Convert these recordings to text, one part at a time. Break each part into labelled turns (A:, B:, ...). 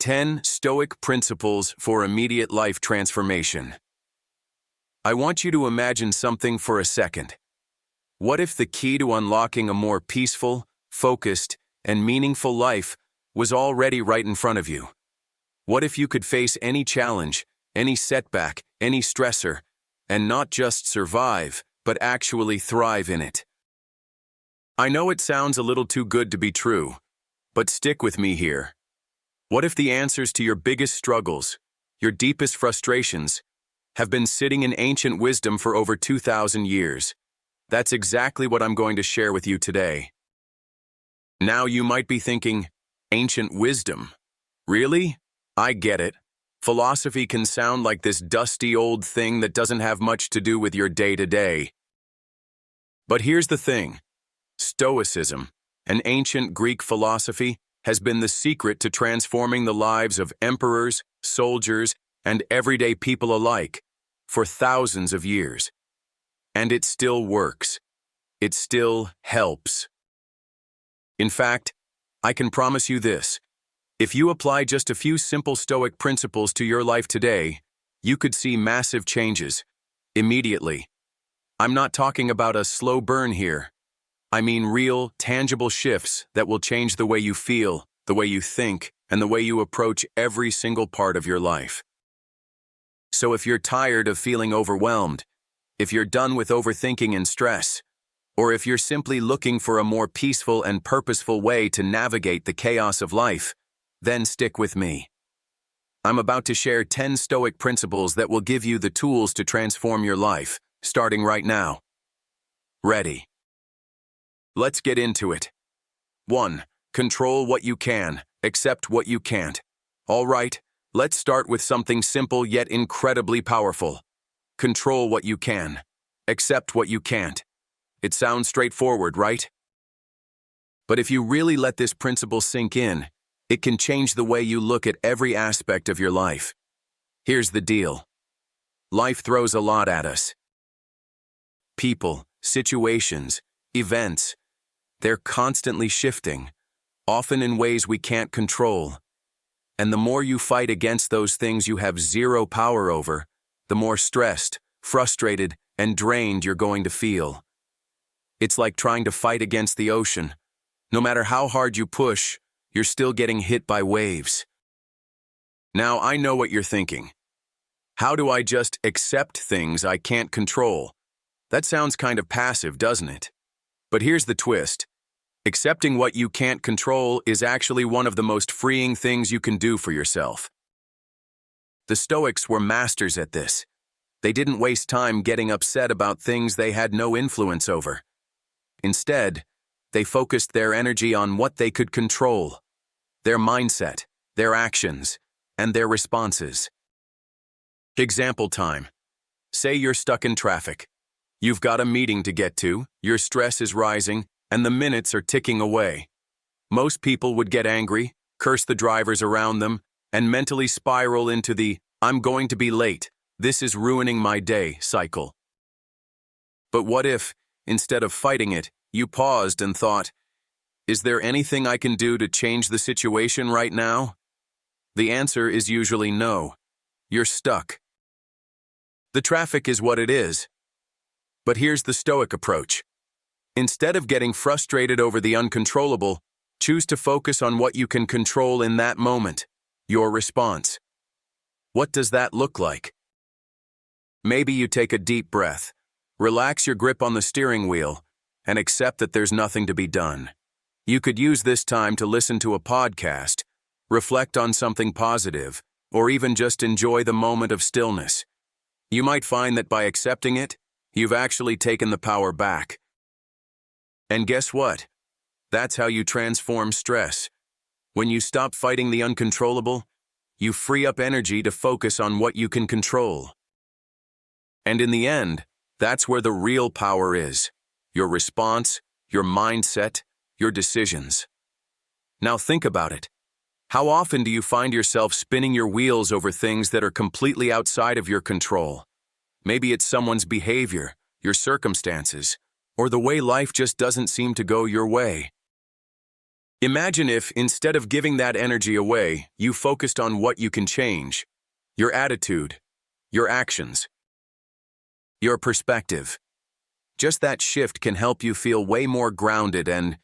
A: 10 Stoic Principles for Immediate Life Transformation. I want you to imagine something for a second. What if the key to unlocking a more peaceful, focused, and meaningful life was already right in front of you? What if you could face any challenge, any setback, any stressor, and not just survive, but actually thrive in it? I know it sounds a little too good to be true, but stick with me here. What if the answers to your biggest struggles, your deepest frustrations, have been sitting in ancient wisdom for over 2,000 years? That's exactly what I'm going to share with you today. Now you might be thinking, ancient wisdom? Really? I get it. Philosophy can sound like this dusty old thing that doesn't have much to do with your day-to-day. But here's the thing. Stoicism, an ancient Greek philosophy, has been the secret to transforming the lives of emperors, soldiers, and everyday people alike for thousands of years. And it still works. It still helps. In fact, I can promise you this. If you apply just a few simple Stoic principles to your life today, you could see massive changes immediately. I'm not talking about a slow burn here. I mean real, tangible shifts that will change the way you feel, the way you think, and the way you approach every single part of your life. So if you're tired of feeling overwhelmed, if you're done with overthinking and stress, or if you're simply looking for a more peaceful and purposeful way to navigate the chaos of life, then stick with me. I'm about to share 10 Stoic principles that will give you the tools to transform your life, starting right now. Ready? Let's get into it. 1. Control what you can, accept what you can't. All right, let's start with something simple yet incredibly powerful. Control what you can, accept what you can't. It sounds straightforward, right? But if you really let this principle sink in, it can change the way you look at every aspect of your life. Here's the deal. Life throws a lot at us. People, situations, events. They're constantly shifting, often in ways we can't control. And the more you fight against those things you have zero power over, the more stressed, frustrated, and drained you're going to feel. It's like trying to fight against the ocean. No matter how hard you push, you're still getting hit by waves. Now I know what you're thinking. How do I just accept things I can't control? That sounds kind of passive, doesn't it? But here's the twist. Accepting what you can't control is actually one of the most freeing things you can do for yourself. The Stoics were masters at this. They didn't waste time getting upset about things they had no influence over. Instead, they focused their energy on what they could control, their mindset, their actions, and their responses. Example time. Say you're stuck in traffic. You've got a meeting to get to, your stress is rising, and the minutes are ticking away. Most people would get angry, curse the drivers around them, and mentally spiral into the "I'm going to be late, this is ruining my day" cycle. But what if, instead of fighting it, you paused and thought, is there anything I can do to change the situation right now? The answer is usually no. You're stuck. The traffic is what it is. But here's the Stoic approach. Instead of getting frustrated over the uncontrollable, choose to focus on what you can control in that moment, your response. What does that look like? Maybe you take a deep breath, relax your grip on the steering wheel, and accept that there's nothing to be done. You could use this time to listen to a podcast, reflect on something positive, or even just enjoy the moment of stillness. You might find that by accepting it, you've actually taken the power back. And guess what? That's how you transform stress. When you stop fighting the uncontrollable, you free up energy to focus on what you can control. And in the end, that's where the real power is. Your response, your mindset, your decisions. Now think about it. How often do you find yourself spinning your wheels over things that are completely outside of your control? Maybe it's someone's behavior, your circumstances, or the way life just doesn't seem to go your way. Imagine if, instead of giving that energy away, you focused on what you can change: your attitude, your actions, your perspective. Just that shift can help you feel way more grounded and,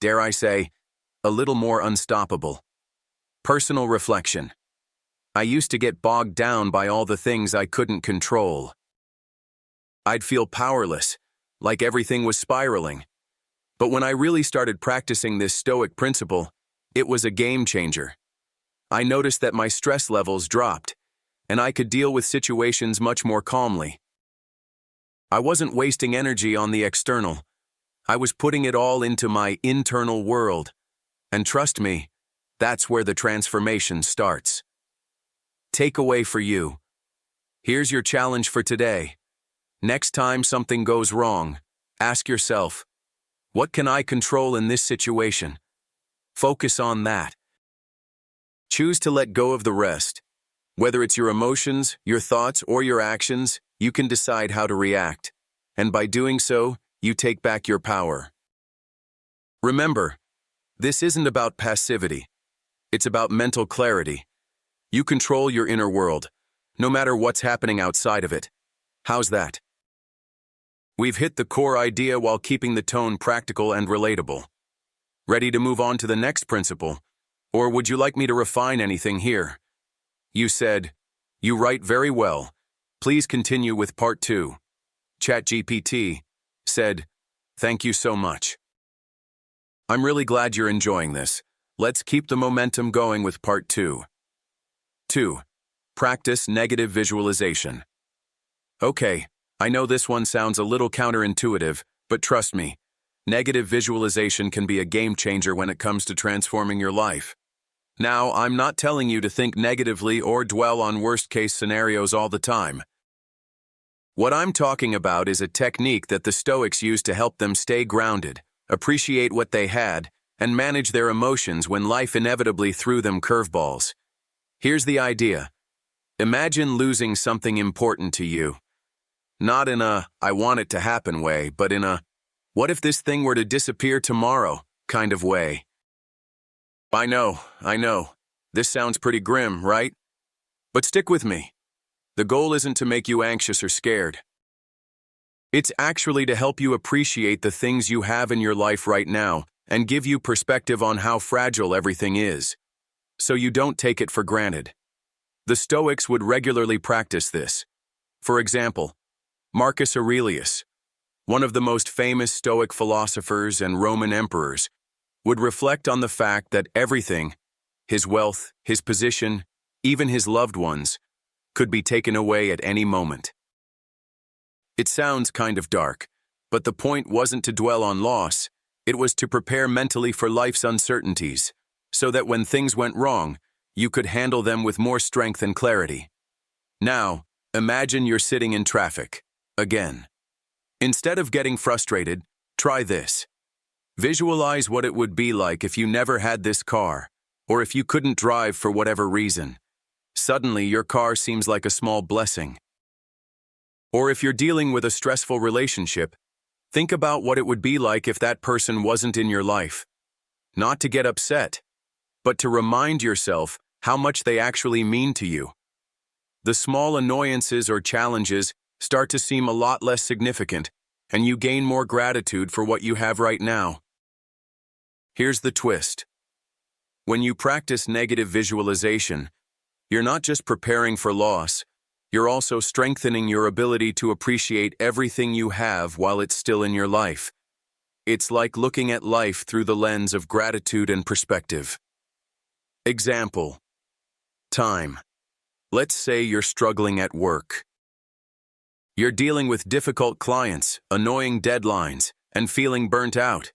A: dare I say, a little more unstoppable. Personal reflection. I used to get bogged down by all the things I couldn't control. I'd feel powerless, like everything was spiraling. But when I really started practicing this Stoic principle, it was a game changer. I noticed that my stress levels dropped, and I could deal with situations much more calmly. I wasn't wasting energy on the external. I was putting it all into my internal world. And trust me, that's where the transformation starts. Takeaway for you. Here's your challenge for today. Next time something goes wrong, ask yourself, what can I control in this situation? Focus on that. Choose to let go of the rest. Whether it's your emotions, your thoughts, or your actions, you can decide how to react. And by doing so, you take back your power. Remember, this isn't about passivity. It's about mental clarity. You control your inner world, no matter what's happening outside of it. How's that? We've hit the core idea while keeping the tone practical and relatable. Ready to move on to the next principle? Or would you like me to refine anything here? You said, "You write very well. Please continue with part 2. ChatGPT said, "Thank you so much." I'm really glad you're enjoying this. Let's keep the momentum going with part 2. 2. Practice negative visualization. Okay, I know this one sounds a little counterintuitive, but trust me, negative visualization can be a game changer when it comes to transforming your life. Now, I'm not telling you to think negatively or dwell on worst-case scenarios all the time. What I'm talking about is a technique that the Stoics used to help them stay grounded, appreciate what they had, and manage their emotions when life inevitably threw them curveballs. Here's the idea. Imagine losing something important to you. Not in a, "I want it to happen" way, but in a, "what if this thing were to disappear tomorrow" kind of way. I know. This sounds pretty grim, right? But stick with me. The goal isn't to make you anxious or scared. It's actually to help you appreciate the things you have in your life right now and give you perspective on how fragile everything is, so you don't take it for granted. The Stoics would regularly practice this. For example, Marcus Aurelius, one of the most famous Stoic philosophers and Roman emperors, would reflect on the fact that everything, his wealth, his position, even his loved ones, could be taken away at any moment. It sounds kind of dark, but the point wasn't to dwell on loss, it was to prepare mentally for life's uncertainties, so that when things went wrong, you could handle them with more strength and clarity. Now, imagine you're sitting in traffic, again. Instead of getting frustrated, try this. Visualize what it would be like if you never had this car, or if you couldn't drive for whatever reason. Suddenly, your car seems like a small blessing. Or if you're dealing with a stressful relationship, think about what it would be like if that person wasn't in your life. Not to get upset, but to remind yourself how much they actually mean to you. The small annoyances or challenges start to seem a lot less significant, and you gain more gratitude for what you have right now. Here's the twist. When you practice negative visualization, you're not just preparing for loss, you're also strengthening your ability to appreciate everything you have while it's still in your life. It's like looking at life through the lens of gratitude and perspective. Example. Time. Let's say you're struggling at work. You're dealing with difficult clients, annoying deadlines, and feeling burnt out.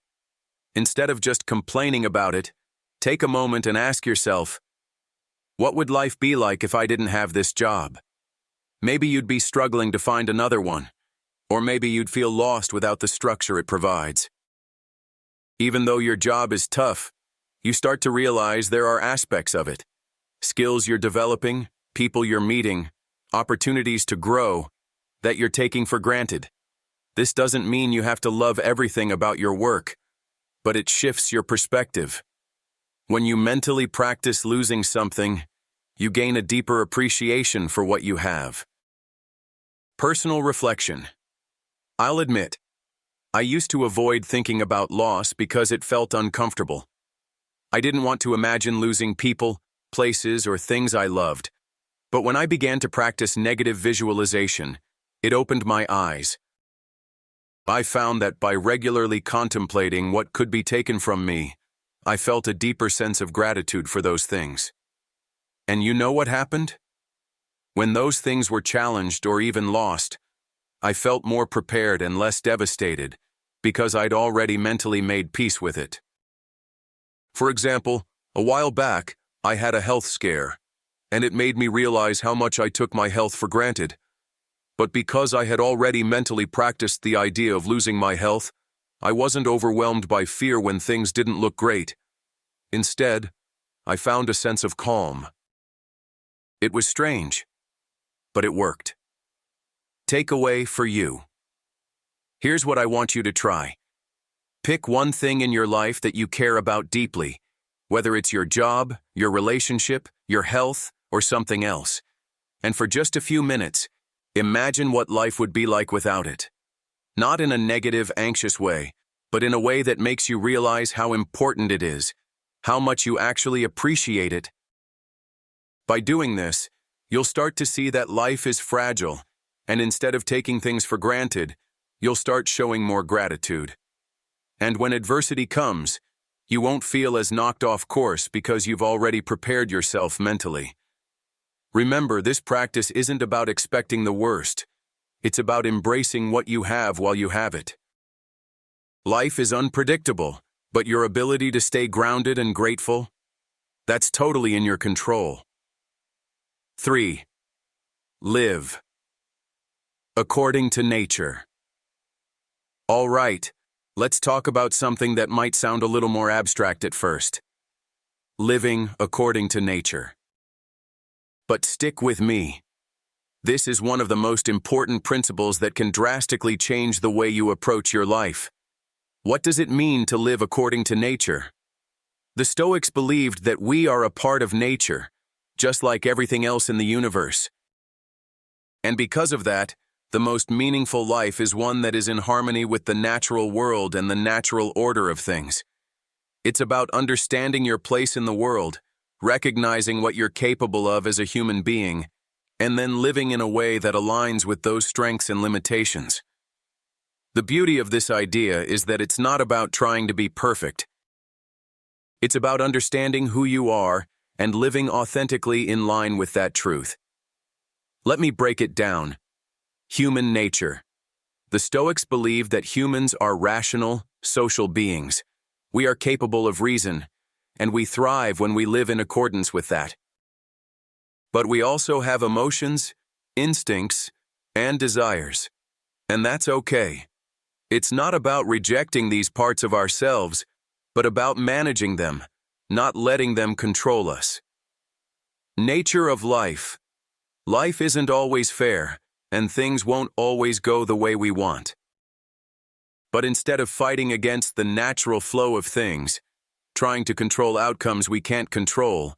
A: Instead of just complaining about it, take a moment and ask yourself, what would life be like if I didn't have this job? Maybe you'd be struggling to find another one, or maybe you'd feel lost without the structure it provides. Even though your job is tough, you start to realize there are aspects of it. Skills you're developing, people you're meeting, opportunities to grow, that you're taking for granted. This doesn't mean you have to love everything about your work, but it shifts your perspective. When you mentally practice losing something, you gain a deeper appreciation for what you have. Personal reflection. I'll admit, I used to avoid thinking about loss because it felt uncomfortable. I didn't want to imagine losing people, places, or things I loved. But when I began to practice negative visualization, it opened my eyes. I found that by regularly contemplating what could be taken from me, I felt a deeper sense of gratitude for those things. And you know what happened? When those things were challenged or even lost, I felt more prepared and less devastated because I'd already mentally made peace with it. For example, a while back, I had a health scare, and it made me realize how much I took my health for granted. But because I had already mentally practiced the idea of losing my health, I wasn't overwhelmed by fear when things didn't look great. Instead, I found a sense of calm. It was strange, but it worked. Takeaway for you. Here's what I want you to try. Pick one thing in your life that you care about deeply, whether it's your job, your relationship, your health, or something else. And for just a few minutes, imagine what life would be like without it. Not in a negative, anxious way, but in a way that makes you realize how important it is, how much you actually appreciate it. By doing this, you'll start to see that life is fragile, and instead of taking things for granted, you'll start showing more gratitude. And when adversity comes, you won't feel as knocked off course because you've already prepared yourself mentally. Remember, this practice isn't about expecting the worst. It's about embracing what you have while you have it. Life is unpredictable, but your ability to stay grounded and grateful, that's totally in your control. 3. Live according to nature. All right, let's talk about something that might sound a little more abstract at first. Living according to nature. But stick with me. This is one of the most important principles that can drastically change the way you approach your life. What does it mean to live according to nature? The Stoics believed that we are a part of nature, just like everything else in the universe. And because of that, the most meaningful life is one that is in harmony with the natural world and the natural order of things. It's about understanding your place in the world, recognizing what you're capable of as a human being, and then living in a way that aligns with those strengths and limitations. The beauty of this idea is that it's not about trying to be perfect. It's about understanding who you are and living authentically in line with that truth. Let me break it down. Human nature. The Stoics believe that humans are rational, social beings. We are capable of reason, and we thrive when we live in accordance with that. But we also have emotions, instincts, and desires. And that's okay. It's not about rejecting these parts of ourselves, but about managing them, not letting them control us. Nature of life. Life isn't always fair, and things won't always go the way we want. But instead of fighting against the natural flow of things, trying to control outcomes we can't control,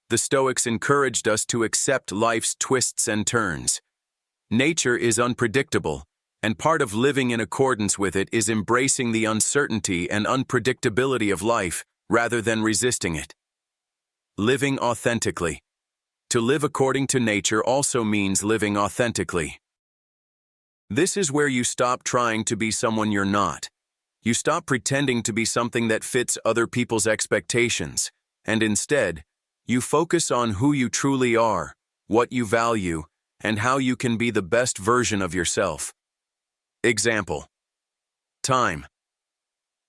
A: the Stoics encouraged us to accept life's twists and turns. Nature is unpredictable, and part of living in accordance with it is embracing the uncertainty and unpredictability of life rather than resisting it. Living authentically. To live according to nature also means living authentically. This is where you stop trying to be someone you're not. You stop pretending to be something that fits other people's expectations, and instead, you focus on who you truly are, what you value, and how you can be the best version of yourself. Example. Time.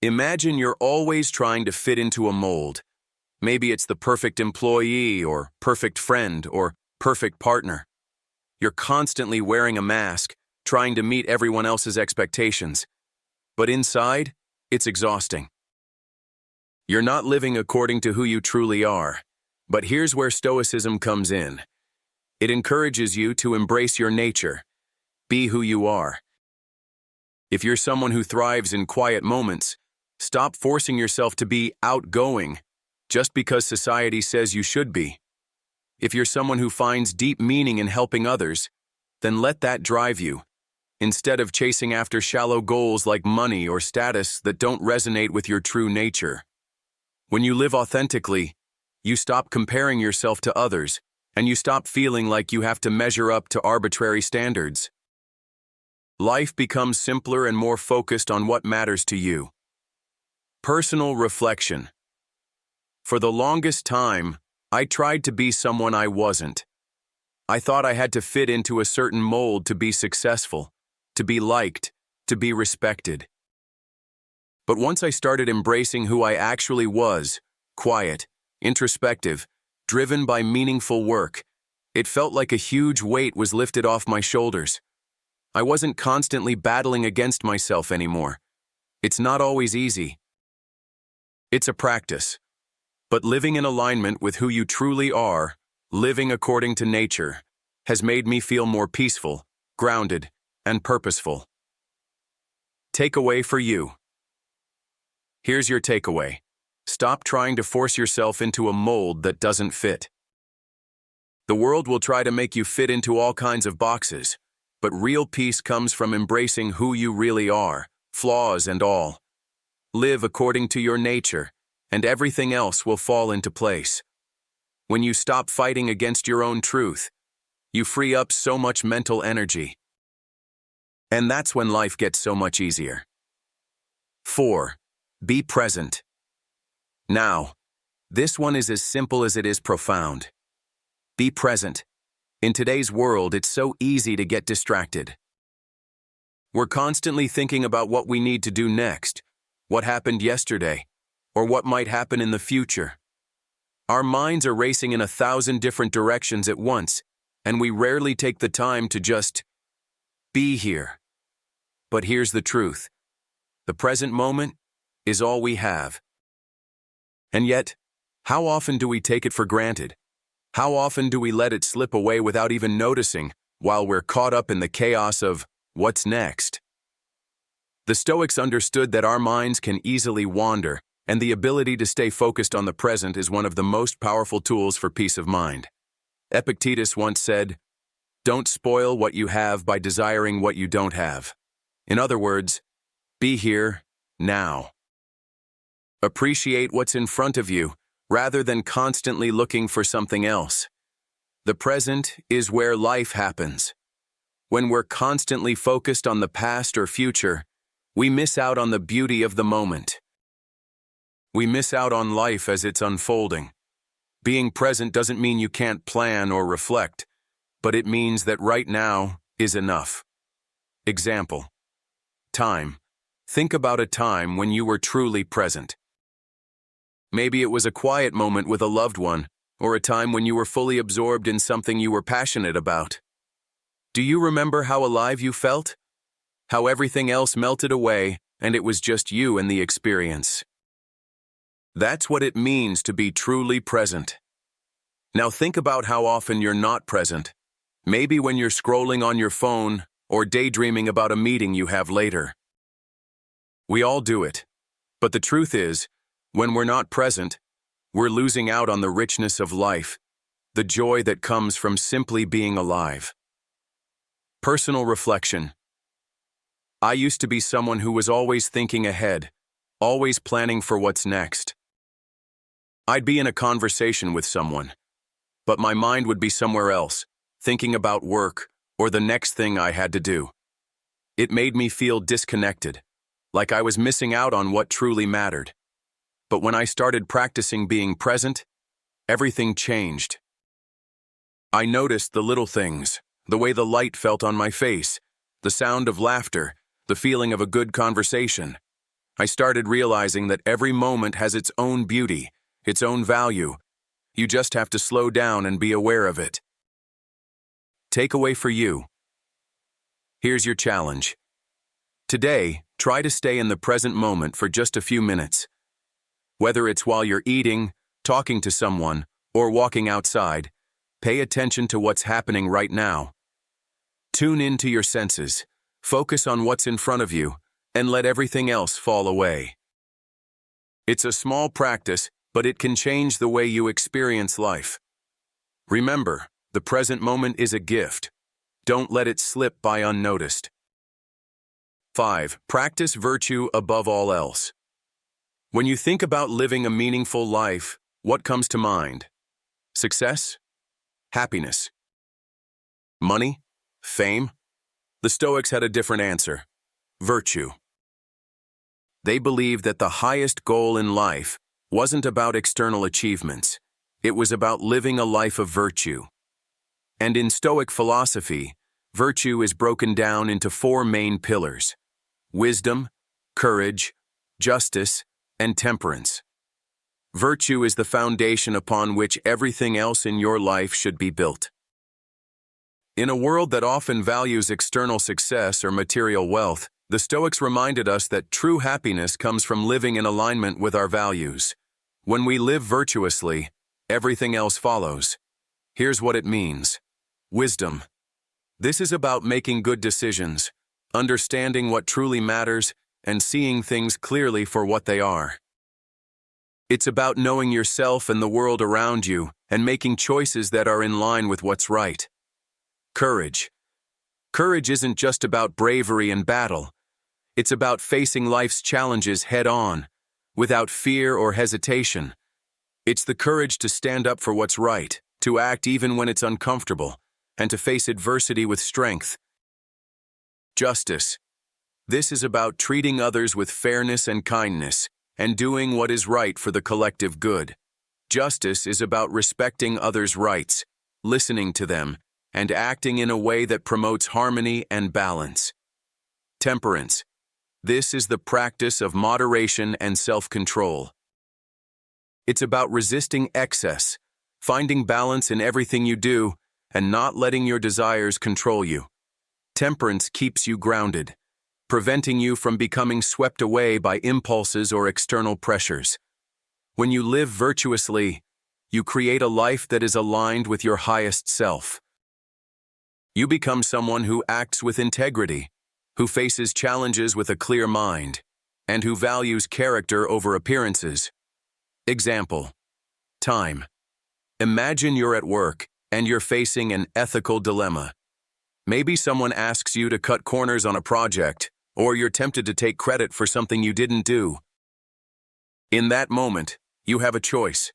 A: Imagine you're always trying to fit into a mold. Maybe it's the perfect employee, or perfect friend, or perfect partner. You're constantly wearing a mask, trying to meet everyone else's expectations. But inside, it's exhausting. You're not living according to who you truly are. But here's where Stoicism comes in. It encourages you to embrace your nature. Be who you are. If you're someone who thrives in quiet moments, stop forcing yourself to be outgoing. just because society says you should be. If you're someone who finds deep meaning in helping others, then let that drive you, instead of chasing after shallow goals like money or status that don't resonate with your true nature. When you live authentically, you stop comparing yourself to others, and you stop feeling like you have to measure up to arbitrary standards. Life becomes simpler and more focused on what matters to you. Personal reflection. For the longest time, I tried to be someone I wasn't. I thought I had to fit into a certain mold to be successful, to be liked, to be respected. But once I started embracing who I actually was, quiet, introspective, driven by meaningful work, it felt like a huge weight was lifted off my shoulders. I wasn't constantly battling against myself anymore. It's not always easy. It's a practice. But living in alignment with who you truly are, living according to nature, has made me feel more peaceful, grounded, and purposeful. Takeaway for you. Here's your takeaway. Stop trying to force yourself into a mold that doesn't fit. The world will try to make you fit into all kinds of boxes, but real peace comes from embracing who you really are, flaws and all. Live according to your nature, and everything else will fall into place. When you stop fighting against your own truth, you free up so much mental energy. And that's when life gets so much easier. 4. Be present. Now, this one is as simple as it is profound. Be present. In today's world, it's so easy to get distracted. We're constantly thinking about what we need to do next, what happened yesterday, or what might happen in the future. Our minds are racing in 1,000 different directions at once, and we rarely take the time to just be here. But here's the truth. The present moment is all we have. And yet, how often do we take it for granted? How often do we let it slip away without even noticing, while we're caught up in the chaos of what's next? The Stoics understood that our minds can easily wander, and the ability to stay focused on the present is one of the most powerful tools for peace of mind. Epictetus once said, "Don't spoil what you have by desiring what you don't have." In other words, be here, now. Appreciate what's in front of you, rather than constantly looking for something else. The present is where life happens. When we're constantly focused on the past or future, we miss out on the beauty of the moment. We miss out on life as it's unfolding. Being present doesn't mean you can't plan or reflect, but it means that right now is enough. Example. Time. Think about a time when you were truly present. Maybe it was a quiet moment with a loved one, or a time when you were fully absorbed in something you were passionate about. Do you remember how alive you felt? How everything else melted away, and it was just you and the experience. That's what it means to be truly present. Now think about how often you're not present. Maybe when you're scrolling on your phone, or daydreaming about a meeting you have later. We all do it. But the truth is, when we're not present, we're losing out on the richness of life, the joy that comes from simply being alive. Personal reflection. I used to be someone who was always thinking ahead, always planning for what's next. I'd be in a conversation with someone, but my mind would be somewhere else, thinking about work or the next thing I had to do. It made me feel disconnected, like I was missing out on what truly mattered. But when I started practicing being present, everything changed. I noticed the little things, the way the light felt on my face, the sound of laughter, the feeling of a good conversation. I started realizing that every moment has its own beauty, its own value. You just have to slow down and be aware of it. Takeaway for you. Here's your challenge. Today, try to stay in the present moment for just a few minutes. Whether it's while you're eating, talking to someone, or walking outside, pay attention to what's happening right now. Tune into your senses, focus on what's in front of you, and let everything else fall away. It's a small practice, but it can change the way you experience life. Remember, the present moment is a gift. Don't let it slip by unnoticed. 5. Practice virtue above all else. When you think about living a meaningful life, what comes to mind? Success? Happiness? Money? Fame? The Stoics had a different answer. Virtue. They believed that the highest goal in life wasn't about external achievements. It was about living a life of virtue. And in Stoic philosophy, virtue is broken down into 4 main pillars: wisdom, courage, justice, and temperance. Virtue is the foundation upon which everything else in your life should be built. In a world that often values external success or material wealth, the Stoics reminded us that true happiness comes from living in alignment with our values. When we live virtuously, everything else follows. Here's what it means. Wisdom. This is about making good decisions, understanding what truly matters, and seeing things clearly for what they are. It's about knowing yourself and the world around you and making choices that are in line with what's right. Courage. Courage isn't just about bravery and battle. It's about facing life's challenges head-on, without fear or hesitation. It's the courage to stand up for what's right, to act even when it's uncomfortable, and to face adversity with strength. Justice. This is about treating others with fairness and kindness, and doing what is right for the collective good. Justice is about respecting others' rights, listening to them, and acting in a way that promotes harmony and balance. Temperance. This is the practice of moderation and self-control. It's about resisting excess, finding balance in everything you do, and not letting your desires control you. Temperance keeps you grounded, preventing you from becoming swept away by impulses or external pressures. When you live virtuously, you create a life that is aligned with your highest self. You become someone who acts with integrity, who faces challenges with a clear mind, and who values character over appearances. Example. Time. Imagine you're at work and you're facing an ethical dilemma. Maybe someone asks you to cut corners on a project, or you're tempted to take credit for something you didn't do. In that moment, you have a choice.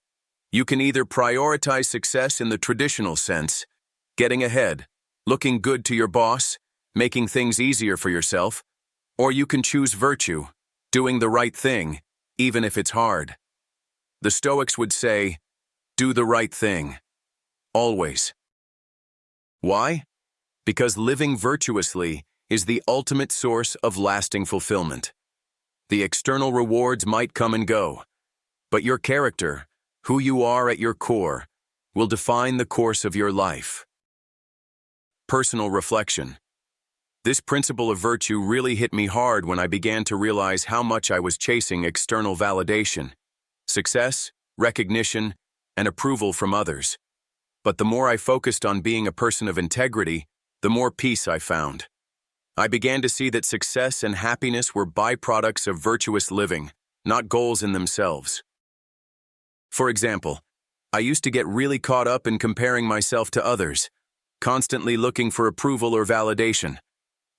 A: You can either prioritize success in the traditional sense, getting ahead, looking good to your boss, making things easier for yourself, or you can choose virtue, doing the right thing, even if it's hard. The Stoics would say, do the right thing. Always. Why? Because living virtuously is the ultimate source of lasting fulfillment. The external rewards might come and go, but your character, who you are at your core, will define the course of your life. Personal reflection. This principle of virtue really hit me hard when I began to realize how much I was chasing external validation, success, recognition, and approval from others. But the more I focused on being a person of integrity, the more peace I found. I began to see that success and happiness were byproducts of virtuous living, not goals in themselves. For example, I used to get really caught up in comparing myself to others, constantly looking for approval or validation.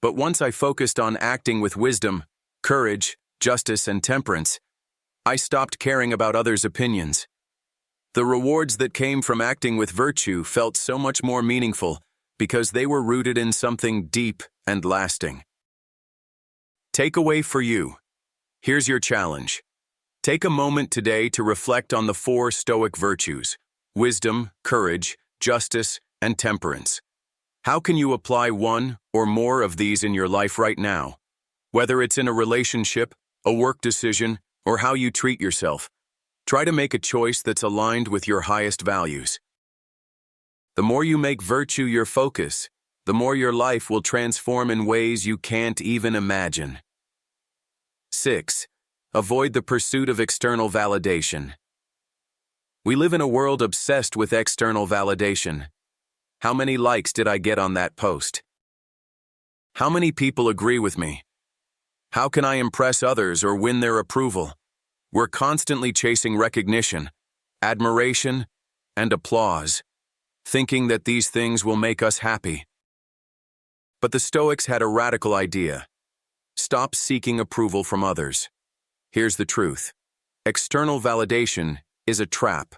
A: But once I focused on acting with wisdom, courage, justice, and temperance, I stopped caring about others' opinions. The rewards that came from acting with virtue felt so much more meaningful because they were rooted in something deep and lasting. Takeaway for you. Here's your challenge. Take a moment today to reflect on the 4 Stoic virtues: wisdom, courage, justice, and temperance. How can you apply one or more of these in your life right now? Whether it's in a relationship, a work decision, or how you treat yourself, try to make a choice that's aligned with your highest values. The more you make virtue your focus, the more your life will transform in ways you can't even imagine. 6. Avoid the pursuit of external validation. We live in a world obsessed with external validation. How many likes did I get on that post? How many people agree with me? How can I impress others or win their approval? We're constantly chasing recognition, admiration, and applause, thinking that these things will make us happy. But the Stoics had a radical idea. Stop seeking approval from others. Here's the truth. External validation is a trap.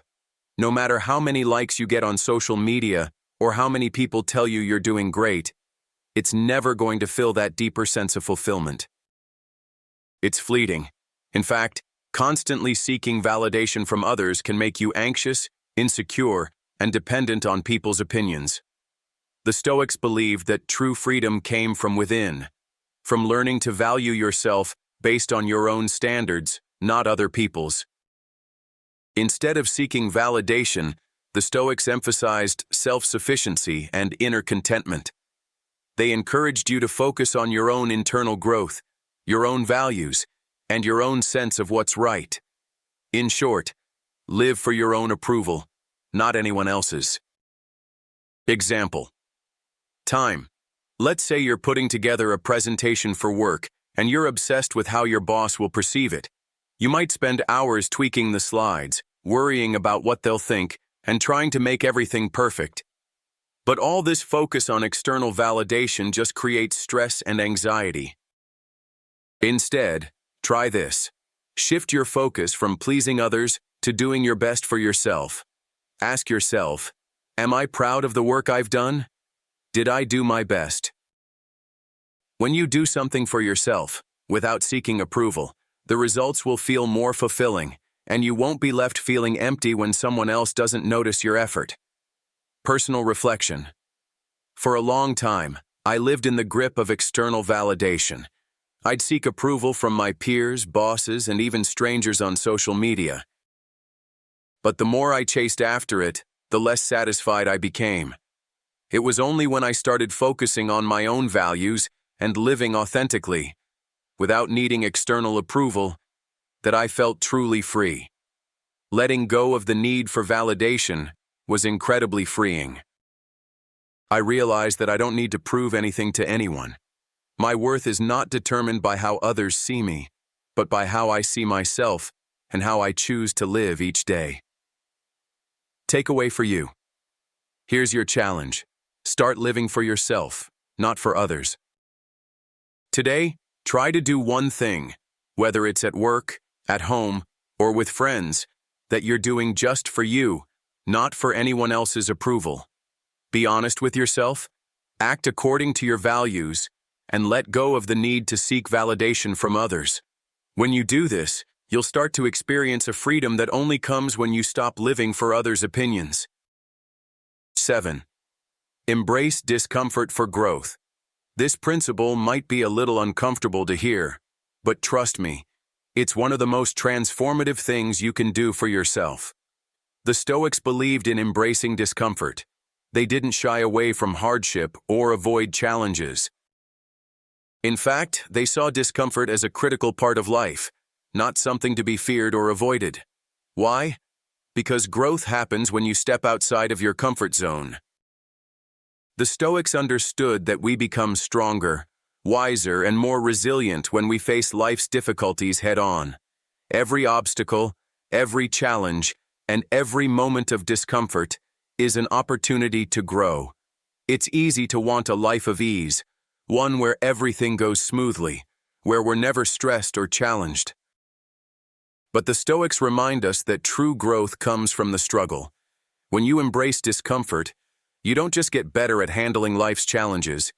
A: No matter how many likes you get on social media or how many people tell you you're doing great, it's never going to fill that deeper sense of fulfillment. It's fleeting. In fact, constantly seeking validation from others can make you anxious, insecure, and dependent on people's opinions. The Stoics believed that true freedom came from within, from learning to value yourself based on your own standards, not other people's. Instead of seeking validation, the Stoics emphasized self-sufficiency and inner contentment. They encouraged you to focus on your own internal growth, your own values, and your own sense of what's right. In short, live for your own approval, not anyone else's. Example. Time. Let's say you're putting together a presentation for work, and you're obsessed with how your boss will perceive it. You might spend hours tweaking the slides, worrying about what they'll think, and trying to make everything perfect. But all this focus on external validation just creates stress and anxiety. Instead, try this. Shift your focus from pleasing others to doing your best for yourself. Ask yourself, am I proud of the work I've done? Did I do my best? When you do something for yourself, without seeking approval, the results will feel more fulfilling, and you won't be left feeling empty when someone else doesn't notice your effort. Personal reflection. For a long time, I lived in the grip of external validation. I'd seek approval from my peers, bosses, and even strangers on social media. But the more I chased after it, the less satisfied I became. It was only when I started focusing on my own values and living authentically, without needing external approval, that I felt truly free. Letting go of the need for validation was incredibly freeing. I realized that I don't need to prove anything to anyone. My worth is not determined by how others see me, but by how I see myself and how I choose to live each day. Takeaway for you. Here's your challenge. Start living for yourself, not for others. Today, try to do one thing, whether it's at work, at home, or with friends, that you're doing just for you, not for anyone else's approval. Be honest with yourself, act according to your values, and let go of the need to seek validation from others. When you do this, you'll start to experience a freedom that only comes when you stop living for others' opinions. 7. Embrace discomfort for growth. This principle might be a little uncomfortable to hear, but trust me, it's one of the most transformative things you can do for yourself. The Stoics believed in embracing discomfort. They didn't shy away from hardship or avoid challenges. In fact, they saw discomfort as a critical part of life, not something to be feared or avoided. Why? Because growth happens when you step outside of your comfort zone. The Stoics understood that we become stronger, wiser, and more resilient when we face life's difficulties head-on. Every obstacle, every challenge, and every moment of discomfort is an opportunity to grow. It's easy to want a life of ease, one where everything goes smoothly, where we're never stressed or challenged. But the Stoics remind us that true growth comes from the struggle. When you embrace discomfort, you don't just get better at handling life's challenges,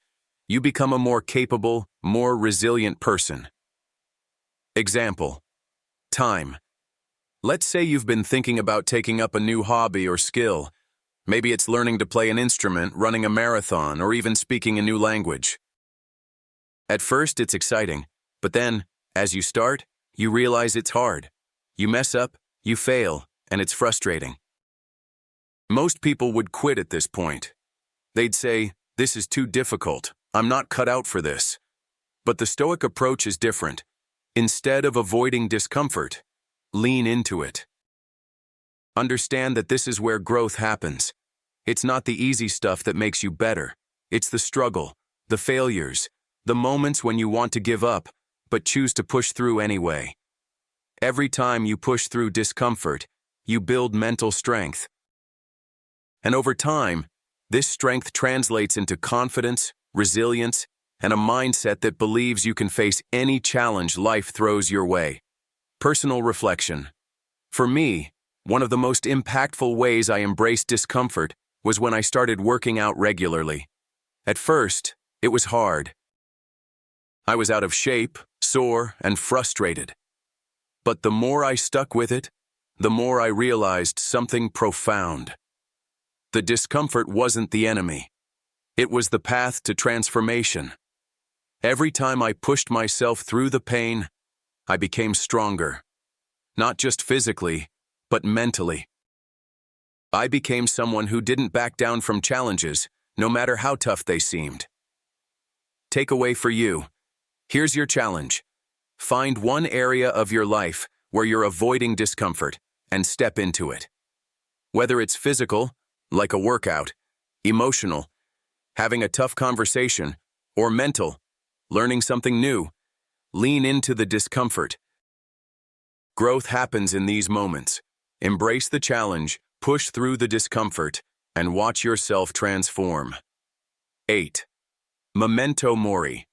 A: you become a more capable, more resilient person. Example. Time. Let's say you've been thinking about taking up a new hobby or skill. Maybe it's learning to play an instrument, running a marathon, or even speaking a new language. At first, it's exciting, but then, as you start, you realize it's hard. You mess up, you fail, and it's frustrating. Most people would quit at this point. They'd say, "This is too difficult. I'm not cut out for this." But the Stoic approach is different. Instead of avoiding discomfort, lean into it. Understand that this is where growth happens. It's not the easy stuff that makes you better. It's the struggle, the failures, the moments when you want to give up, but choose to push through anyway. Every time you push through discomfort, you build mental strength. And over time, this strength translates into confidence, resilience, and a mindset that believes you can face any challenge life throws your way. Personal reflection. For me, one of the most impactful ways I embraced discomfort was when I started working out regularly. At first, it was hard. I was out of shape, sore, and frustrated. But the more I stuck with it, the more I realized something profound. The discomfort wasn't the enemy. It was the path to transformation. Every time I pushed myself through the pain, I became stronger. Not just physically, but mentally. I became someone who didn't back down from challenges, no matter how tough they seemed. Takeaway for you. Here's your challenge. Find one area of your life where you're avoiding discomfort and step into it. Whether it's physical, like a workout, emotional, having a tough conversation, or mental, learning something new, lean into the discomfort. Growth happens in these moments. Embrace the challenge, push through the discomfort, and watch yourself transform. 8. Memento mori.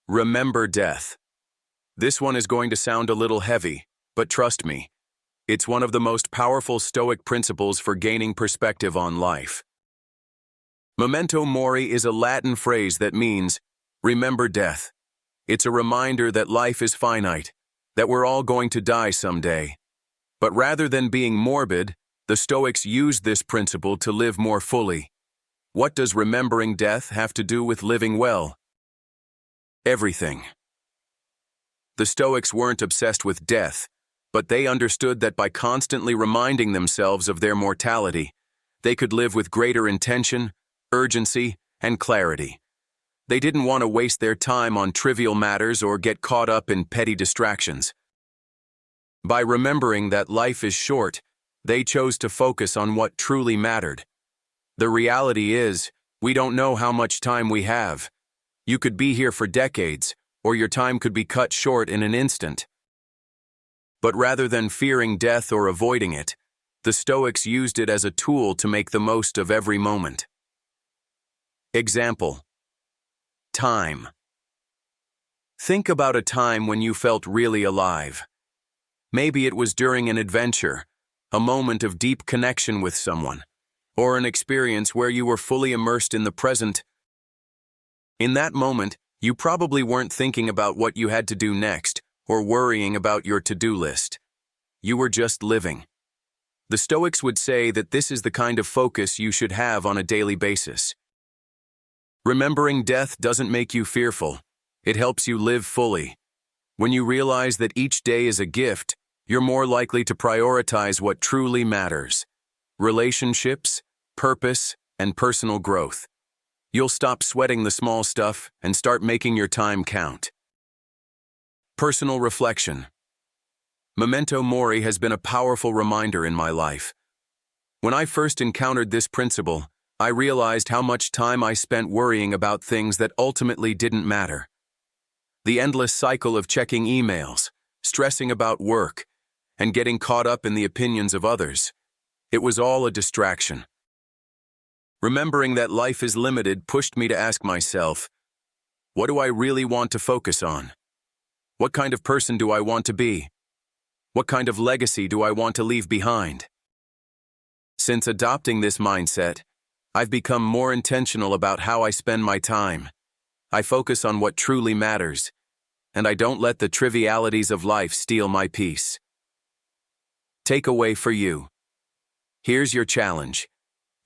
A: Remember death. This one is going to sound a little heavy, but trust me, it's one of the most powerful Stoic principles for gaining perspective on life. Memento mori is a Latin phrase that means, remember death. It's a reminder that life is finite, that we're all going to die someday. But rather than being morbid, the Stoics used this principle to live more fully. What does remembering death have to do with living well? Everything. The Stoics weren't obsessed with death, but they understood that by constantly reminding themselves of their mortality, they could live with greater intention, urgency, and clarity. They didn't want to waste their time on trivial matters or get caught up in petty distractions. By remembering that life is short, they chose to focus on what truly mattered. The reality is, we don't know how much time we have. You could be here for decades, or your time could be cut short in an instant. But rather than fearing death or avoiding it, the Stoics used it as a tool to make the most of every moment. Example. Time. Think about a time when you felt really alive. Maybe it was during an adventure, a moment of deep connection with someone, or an experience where you were fully immersed in the present. In that moment, you probably weren't thinking about what you had to do next, or worrying about your to-do list. You were just living. The Stoics would say that this is the kind of focus you should have on a daily basis. Remembering death doesn't make you fearful. It helps you live fully. When you realize that each day is a gift, you're more likely to prioritize what truly matters: relationships, purpose, and personal growth. You'll stop sweating the small stuff and start making your time count. Personal reflection. Memento mori has been a powerful reminder in my life. When I first encountered this principle, I realized how much time I spent worrying about things that ultimately didn't matter. The endless cycle of checking emails, stressing about work, and getting caught up in the opinions of others. It was all a distraction. Remembering that life is limited pushed me to ask myself, what do I really want to focus on? What kind of person do I want to be? What kind of legacy do I want to leave behind? Since adopting this mindset, I've become more intentional about how I spend my time. I focus on what truly matters, and I don't let the trivialities of life steal my peace. Takeaway for you. Here's your challenge.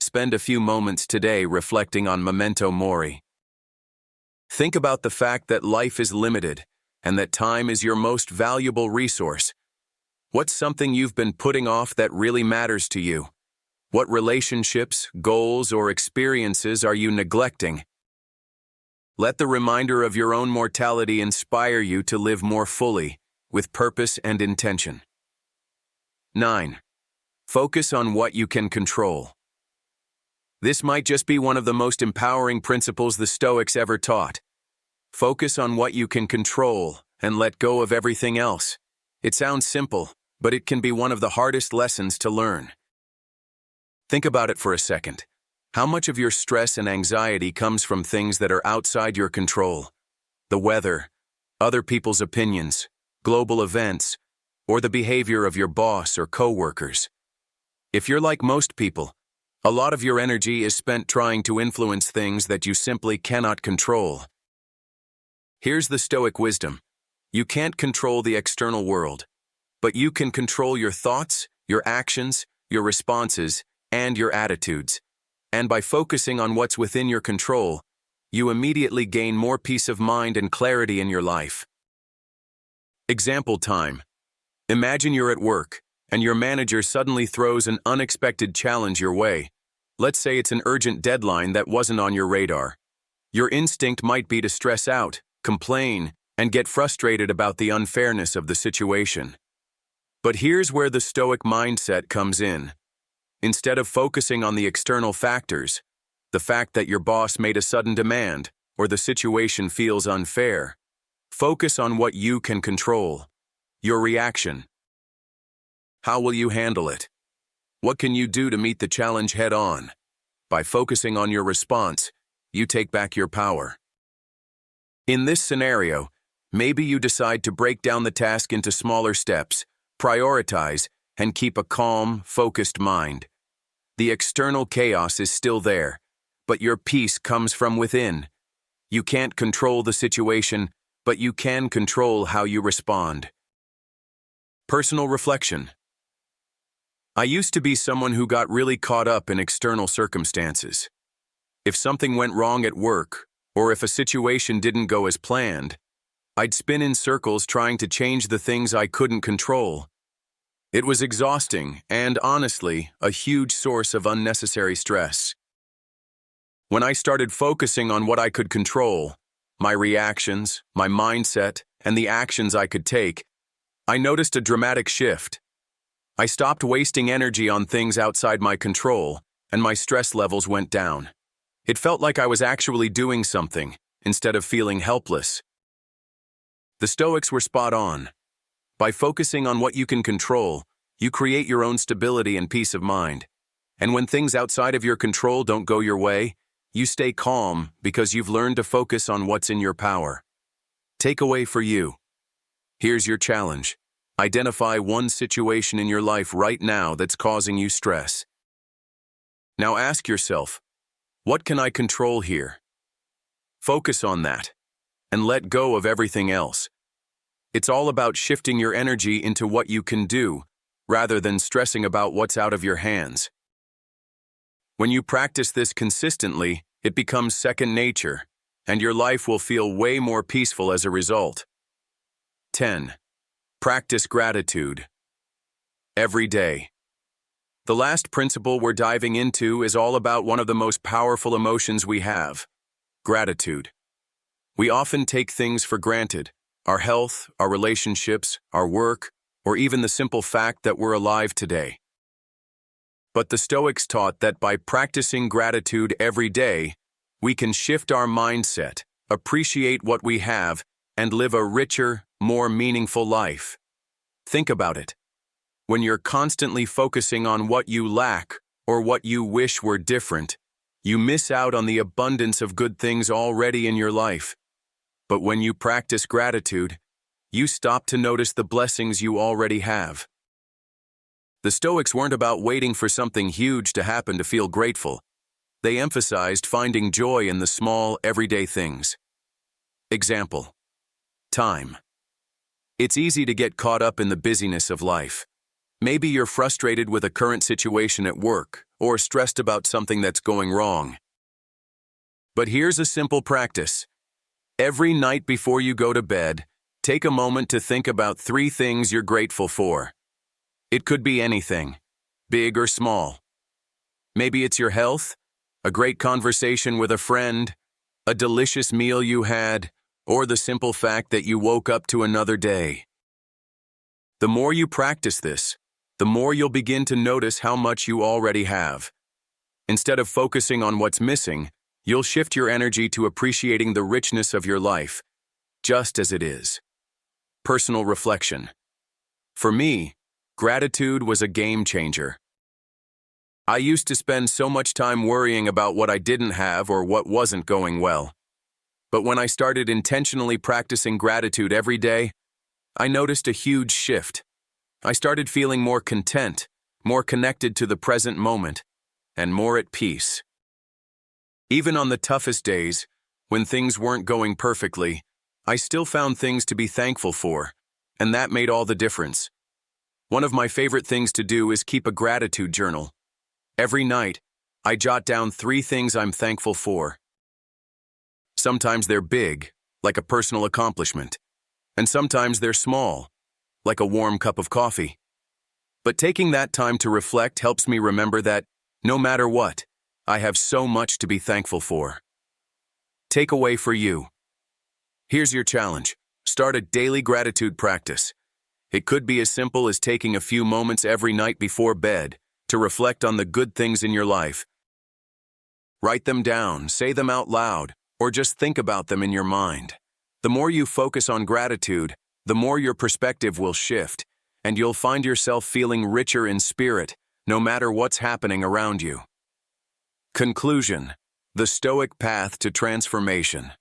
A: Spend a few moments today reflecting on memento mori. Think about the fact that life is limited and that time is your most valuable resource. What's something you've been putting off that really matters to you? What relationships, goals, or experiences are you neglecting? Let the reminder of your own mortality inspire you to live more fully, with purpose and intention. 9. Focus on what you can control. This might just be one of the most empowering principles the Stoics ever taught. Focus on what you can control and let go of everything else. It sounds simple, but it can be one of the hardest lessons to learn. Think about it for a second. How much of your stress and anxiety comes from things that are outside your control? The weather, other people's opinions, global events, or the behavior of your boss or coworkers. If you're like most people, a lot of your energy is spent trying to influence things that you simply cannot control. Here's the Stoic wisdom. You can't control the external world, but you can control your thoughts, your actions, your responses, and your attitudes. And by focusing on what's within your control, you immediately gain more peace of mind and clarity in your life. Example time. Imagine you're at work, and your manager suddenly throws an unexpected challenge your way. Let's say it's an urgent deadline that wasn't on your radar. Your instinct might be to stress out, complain, and get frustrated about the unfairness of the situation. But here's where the Stoic mindset comes in. Instead of focusing on the external factors, the fact that your boss made a sudden demand, or the situation feels unfair, focus on what you can control. Your reaction. How will you handle it? What can you do to meet the challenge head-on? By focusing on your response, you take back your power. In this scenario, maybe you decide to break down the task into smaller steps, prioritize, and keep a calm, focused mind. The external chaos is still there, but your peace comes from within. You can't control the situation, but you can control how you respond. Personal reflection. I used to be someone who got really caught up in external circumstances. If something went wrong at work, or if a situation didn't go as planned, I'd spin in circles trying to change the things I couldn't control. It was exhausting and, honestly, a huge source of unnecessary stress. When I started focusing on what I could control, my reactions, my mindset, and the actions I could take, I noticed a dramatic shift. I stopped wasting energy on things outside my control, and my stress levels went down. It felt like I was actually doing something, instead of feeling helpless. The Stoics were spot on. By focusing on what you can control, you create your own stability and peace of mind. And when things outside of your control don't go your way, you stay calm because you've learned to focus on what's in your power. Takeaway for you. Here's your challenge. Identify one situation in your life right now that's causing you stress. Now ask yourself, what can I control here? Focus on that, and let go of everything else. It's all about shifting your energy into what you can do, rather than stressing about what's out of your hands. When you practice this consistently, it becomes second nature, and your life will feel way more peaceful as a result. 10. Practice gratitude. Every day. The last principle we're diving into is all about one of the most powerful emotions we have, gratitude. We often take things for granted, our health, our relationships, our work, or even the simple fact that we're alive today. But the Stoics taught that by practicing gratitude every day, we can shift our mindset, appreciate what we have, and live a richer, more meaningful life. Think about it. When you're constantly focusing on what you lack or what you wish were different, you miss out on the abundance of good things already in your life. But when you practice gratitude, you stop to notice the blessings you already have. The Stoics weren't about waiting for something huge to happen to feel grateful. They emphasized finding joy in the small, everyday things. Example. Time. It's easy to get caught up in the busyness of life. Maybe you're frustrated with a current situation at work, or stressed about something that's going wrong. But here's a simple practice. Every night before you go to bed, take a moment to think about 3 things you're grateful for. It could be anything, big or small. Maybe it's your health, a great conversation with a friend, a delicious meal you had, or the simple fact that you woke up to another day. The more you practice this, the more you'll begin to notice how much you already have. Instead of focusing on what's missing, you'll shift your energy to appreciating the richness of your life, just as it is. Personal reflection. For me, gratitude was a game changer. I used to spend so much time worrying about what I didn't have or what wasn't going well. But when I started intentionally practicing gratitude every day, I noticed a huge shift. I started feeling more content, more connected to the present moment, and more at peace. Even on the toughest days, when things weren't going perfectly, I still found things to be thankful for, and that made all the difference. One of my favorite things to do is keep a gratitude journal. Every night, I jot down 3 things I'm thankful for. Sometimes they're big, like a personal accomplishment, and sometimes they're small, like a warm cup of coffee. But taking that time to reflect helps me remember that, no matter what, I have so much to be thankful for. Takeaway for you. Here's your challenge. Start a daily gratitude practice. It could be as simple as taking a few moments every night before bed to reflect on the good things in your life. Write them down, say them out loud, or just think about them in your mind. The more you focus on gratitude, the more your perspective will shift, and you'll find yourself feeling richer in spirit, no matter what's happening around you. Conclusion: the Stoic path to transformation.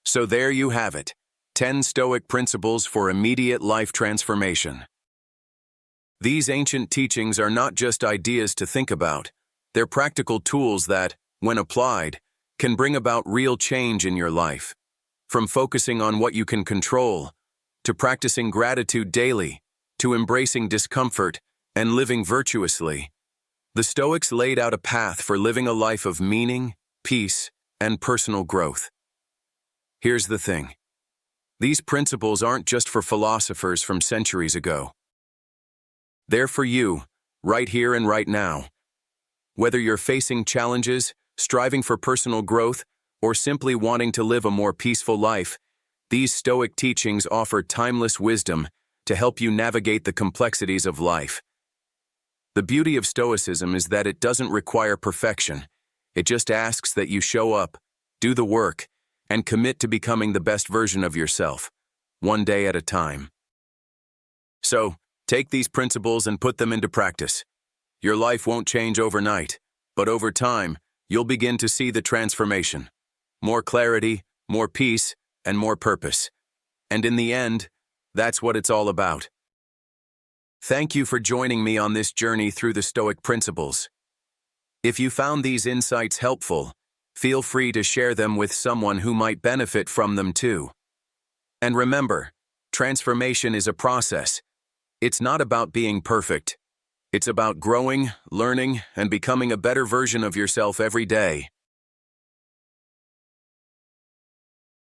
A: So there you have it, 10 Stoic principles for immediate life transformation. These ancient teachings are not just ideas to think about, they're practical tools that, when applied, can bring about real change in your life. From focusing on what you can control, to practicing gratitude daily, to embracing discomfort and living virtuously, the Stoics laid out a path for living a life of meaning, peace, and personal growth. Here's the thing. These principles aren't just for philosophers from centuries ago. They're for you, right here and right now. Whether you're facing challenges, striving for personal growth, or simply wanting to live a more peaceful life, these Stoic teachings offer timeless wisdom to help you navigate the complexities of life. The beauty of Stoicism is that it doesn't require perfection. It just asks that you show up, do the work, and commit to becoming the best version of yourself, one day at a time. So, take these principles and put them into practice. Your life won't change overnight, but over time, you'll begin to see the transformation. More clarity, more peace, and more purpose. And in the end, that's what it's all about. Thank you for joining me on this journey through the Stoic principles. If you found these insights helpful, feel free to share them with someone who might benefit from them too. And remember, transformation is a process. It's not about being perfect. It's about growing, learning, and becoming a better version of yourself every day.